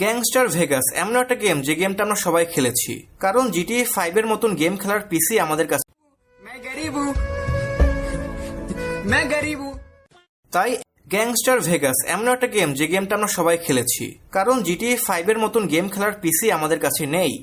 Gangster Vegas এমন একটা game যে গেমটা আমরা সবাই খেলেছি, কারণ জিটিএ 5 এর মতন গেম খেলার পিসি আমাদের কাছে তাই গ্যাংস্টার ভেগাস এমন একটা গেম যে গেমটা আমরা সবাই খেলেছি, কারণ জিটিএ 5 এর মতন গেম খেলার পিসি আমাদের কাছে নেই।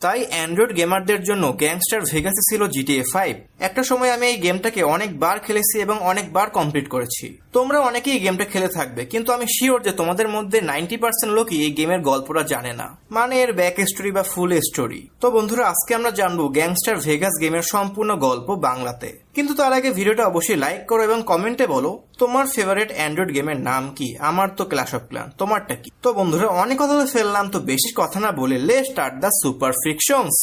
তাই অ্যান্ড্রয়েড গেমারদের জন্য গ্যাংস্টার ভেগাসে ছিল জিটিএ 5। একটা সময় আমি এই গেমটাকে অনেকবার খেলেছি এবং অনেকবার কমপ্লিট করেছি। তোমরা অনেকেই এই গেমটা খেলে থাকবে, কিন্তু আমি শিওর যে তোমাদের মধ্যে 90% লোকই এই গেমের গল্পটা জানে না, মানে এর ব্যাক স্টোরি বা ফুল স্টোরি। তো বন্ধুরা, আজকে আমরা জানবো গ্যাংস্টার ভেগাস গেমের সম্পূর্ণ গল্প বাংলাতে। কিন্তু তার আগে ভিডিওটা অবশ্যই লাইক করো এবং কমেন্টে বলো তোমার ফেভারিট অ্যান্ড্রয়েড গেমের নাম কি। আমার তো ক্ল্যাশ অফ ক্ল্যান, তোমারটা কি? তো বন্ধুরা, অনেক কথা ফেললাম, তো বেশি কথা না বলে লেটস স্টার্ট দ্য সুপার ফ্রিকশনস।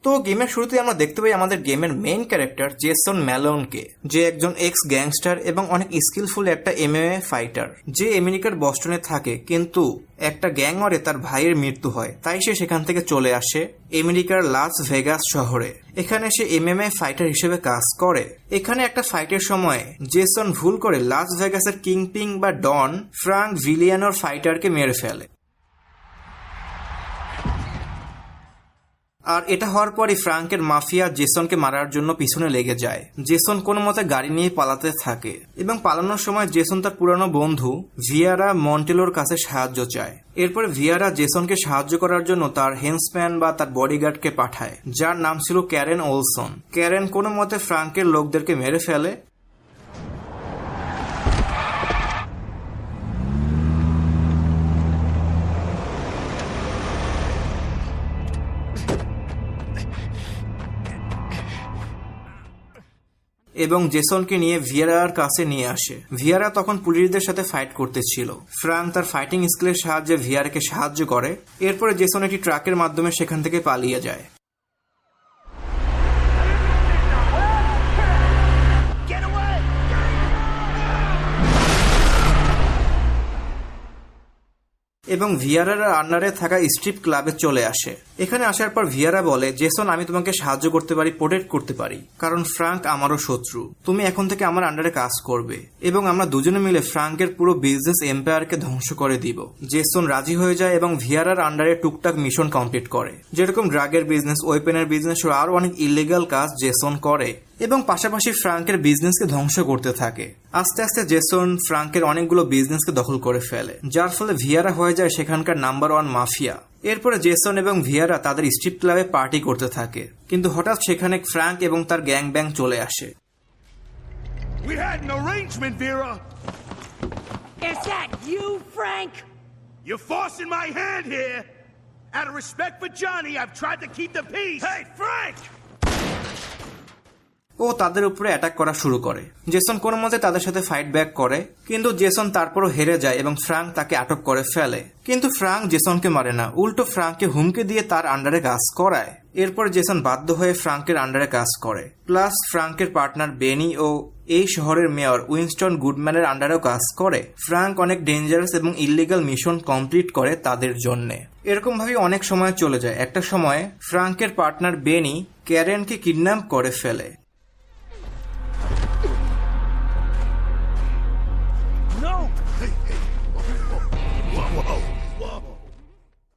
তো গেমের শুরুতে আমরা দেখতে পাই আমাদের গেমের মেইন ক্যারেক্টার জেসন ম্যালোনকে, যে একজন এক্স গ্যাংস্টার এবং অনেক স্কিলফুল একটা এমএমএ ফাইটার, যে আমেরিকার বস্টনে থাকে। কিন্তু একটা গ্যাং ওয়ারে তার ভাইয়ের মৃত্যু হয়, তাই সে সেখান থেকে চলে আসে আমেরিকার লাস ভেগাস শহরে। এখানে সে এমএমএ ফাইটার হিসেবে কাজ করে। এখানে একটা ফাইটের সময় জেসন ভুল করে লাস ভেগাসের কিংপিং বা ডন ফ্রাঙ্ক ভিলিয়ানোর ফাইটারকে মেরে ফেলে। আর এটা হওয়ার পরই ফ্রাঙ্কের মাফিয়া জেসনকে মারার জন্য পিছনে লেগে যায়। জেসন কোনো মতে গাড়ি নিয়ে পালাতে থাকে এবং পালানোর সময় জেসন তার পুরানো বন্ধু ভিয়ারা মন্টেলোর কাছে সাহায্য চায়। এরপরে ভিয়ারা জেসনকে সাহায্য করার জন্য তার হেন্সম্যান বা তার বডিগার্ডকে পাঠায়, যার নাম ছিল ক্যারেন ওলসন। ক্যারেন কোনো মতে ফ্রাঙ্কের লোকদেরকে মেরে ফেলে এবং জেসনকে নিয়ে ভিয়ারার কাছে নিয়ে আসে। ভিয়ারা তখন পুলিশদের সাথে ফাইট করতেছিল। ফ্রাঙ্ক তার ফাইটিং স্কিলের সাহায্যে ভিয়ারাকে সাহায্য করে। এরপরে জেসন একটি ট্রাকের মাধ্যমে সেখান থেকে পালিয়ে যায়। এবং ভিয়ারার আন্ডারে থাকা স্ট্রিপ ক্লাবে চলে আসে। এখানে আসার পর ভিয়ারা বলে, জেসন, আমি তোমাকে সাহায্য করতে পারি, প্রোটেক্ট করতে পারি, কারণ ফ্রাঙ্ক আমারও শত্রু। তুমি এখন থেকে আমার আন্ডারে কাজ করবে এবং আমরা দুজনে মিলে ফ্রাঙ্কের পুরো বিজনেস এম্পায়ারকে ধ্বংস করে দিব। জেসন রাজি হয়ে যায় এবং ভিয়ারার আন্ডারে টুকটাক মিশন কমপ্লিট করে, যেরকম ড্রাগের বিজনেস, ওয়েপেনের বিজনেস ও আরো অনেক ইলিগাল কাজ জেসন করে এবং পাশাপাশি ফ্রাঙ্কের বিজনেসকে ধ্বংস করতে থাকে। আস্তে আস্তে জেসন ফ্রাঙ্কের অনেকগুলো বিজনেসকে দখল করে ফেলে, যার ফলে ভিয়ারা হয়ে যায় সেখানকার নাম্বার 1 মাফিয়া। এরপরে জেসন এবং ভিয়ারা তাদের স্ট্রিপ ক্লাবে পার্টি করতে থাকে, কিন্তু হঠাৎ সেখানে ফ্রাঙ্ক এবং তার গ্যাং ব্যাং চলে আসে। We had an arrangement, Vera. Is that you, Frank? You're forcing my hand here. Out of respect for Johnny, I've tried to keep the peace. Hey, Frank! ও তাদের উপরে অ্যাটাক করা শুরু করে। জেসন কোনো মতে তাদের সাথে ফাইট ব্যাক করে, কিন্তু জেসন তারপরও হেরে যায় এবং ফ্রাঙ্ক তাকে আটক করে ফেলে। কিন্তু ফ্রাঙ্ক জেসনকে মারে না, উল্টো ফ্রাঙ্ককে হুমকি দিয়ে তার আন্ডারে কাজ করায়। এরপর জেসন বাধ্য হয়ে ফ্রাঙ্কের আন্ডারে কাজ করে। প্লাস ফ্রাঙ্কের পার্টনার বেনি ও এই শহরের মেয়র উইনস্টন গুডম্যানের আন্ডারেও কাজ করে। ফ্রাঙ্ক অনেক ডেঞ্জারাস এবং ইলিগাল মিশন কমপ্লিট করে তাদের জন্য। এরকম ভাবে অনেক সময় চলে যায়। একটা সময় ফ্রাঙ্কের পার্টনার বেনি ক্যারেনকে কিডন্যাপ করে ফেলে।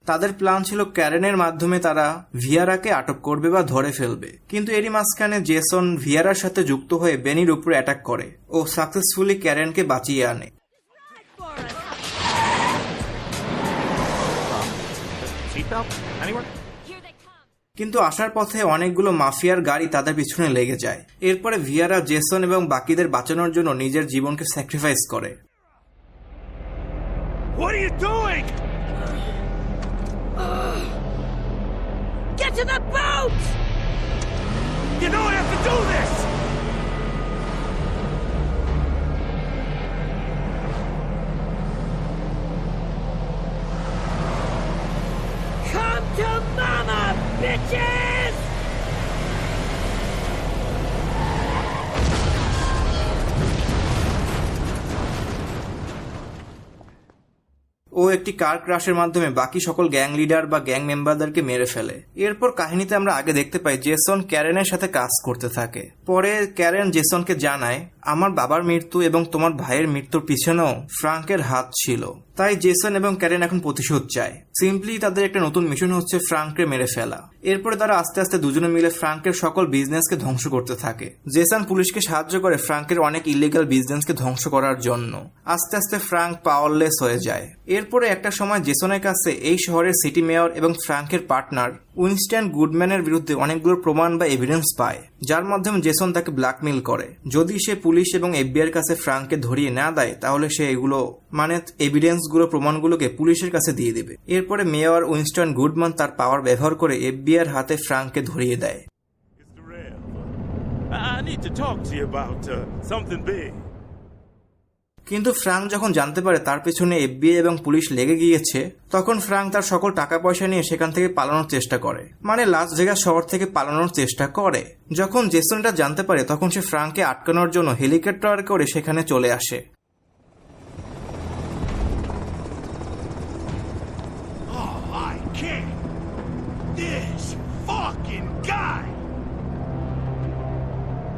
তাদের প্ল্যান ছিল ক্যারেনের মাধ্যমে তারা ভিয়ারাকে আটক করবে বা ধরে ফেলবে, কিন্তু এরই মাঝখানে জেসন ভিয়ারার সাথে যুক্ত হয়ে বেনির উপরে অ্যাটাক করে ও সাকসেসফুলি ক্যারেনকে বাঁচিয়ে আনে। কিন্তু আসার পথে অনেকগুলো মাফিয়ার গাড়ি তাদের পিছনে লেগে যায়। এরপরে ভিয়ারা জেসন এবং বাকিদের বাঁচানোর জন্য নিজের জীবনকে স্যাক্রিফাইস করে। What are you doing? Get to the boat! You know I have to do this! Come to mama, bitches! ও একটি কার ক্রাশের মাধ্যমে বাকি সকল গ্যাং লিডার বা গ্যাং মেম্বারদেরকে মেরে ফেলে। এরপর কাহিনীতে আমরা আগে দেখতে পাই জেসন ক্যারেনের সাথে কাজ করতে থাকে। পরে ক্যারেন জেসনকে জানায়, আমার বাবার মৃত্যু এবং তোমার ভাইয়ের মৃত্যুর পিছনেও ফ্রাঙ্কের হাত ছিল। তাই জেসন এবং ক্যারেন এখন প্রতিশোধ চায়। সিম্পলি তাদের একটা নতুন মিশন হচ্ছে ফ্রাঙ্ককে মেরে ফেলা। এরপরে তারা আস্তে আস্তে দুজনে মিলে ফ্রাঙ্কের সকল বিজনেসকে ধ্বংস করতে থাকে। জেসন পুলিশকে সাহায্য করে ফ্রাঙ্কের অনেক ইলিগাল বিজনেসকে ধ্বংস করার জন্য। আস্তে আস্তে ফ্রাঙ্ক পাওয়ারলেস হয়ে যায়। এরপরে একটা সময় জেসনের কাছে এই শহরের সিটি মেয়র এবং ফ্রাঙ্কের পার্টনার উইনস্টন গুডম্যানের বিরুদ্ধে অনেকগুলো প্রমাণ বা এভিডেন্স পায়, যার মাধ্যমে জেসন তাকে ব্ল্যাকমেইল করে। যদি সে পুলিশ এবং এফবিআইয়ের কাছে ফ্রাঙ্ককে ধরিয়ে না দেয় তাহলে সে এগুলো এভিডেন্সগুলো প্রমাণগুলোকে পুলিশের কাছে দিয়ে দেবে। এরপরে মেয়র উইনস্টন গুডম্যান তার পাওয়ার ব্যবহার করে এফবিআইয়ের হাতে ফ্রাঙ্ককে ধরিয়ে দেয়। Mr. Rev, I need to talk to you about something big. কিন্তু ফ্রাঙ্ক যখন জানতে পারে তার পেছনে এফবিআই এবং পুলিশ লেগে গিয়েছে, তখন ফ্রাঙ্ক তার সকল টাকা পয়সা নিয়ে সেখান থেকে পালানোর চেষ্টা করে, লাস ভেগাস শহর থেকে পালানোর চেষ্টা করে। যখন জেসন এটা জানতে পারে তখন সে ফ্রাঙ্ককে আটকানোর জন্য হেলিকপ্টার করে সেখানে চলে আসে। Oh, I can't. This fucking guy.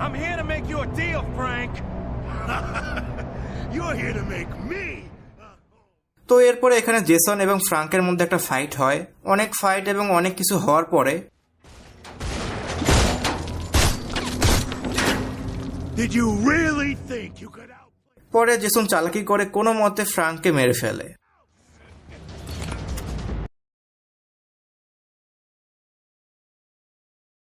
I'm here to make you a deal, Frank. You're here to make me. তো এরপরে এখানে জেসন এবং ফ্রাঙ্কের মধ্যে একটা ফাইট হয়। অনেক ফাইট এবং অনেক কিছু হওয়ার পরে Did you really think you could outplay? পরে জেসন চালাকি করে কোনো মতে ফ্রাঙ্ককে মেরে ফেলে।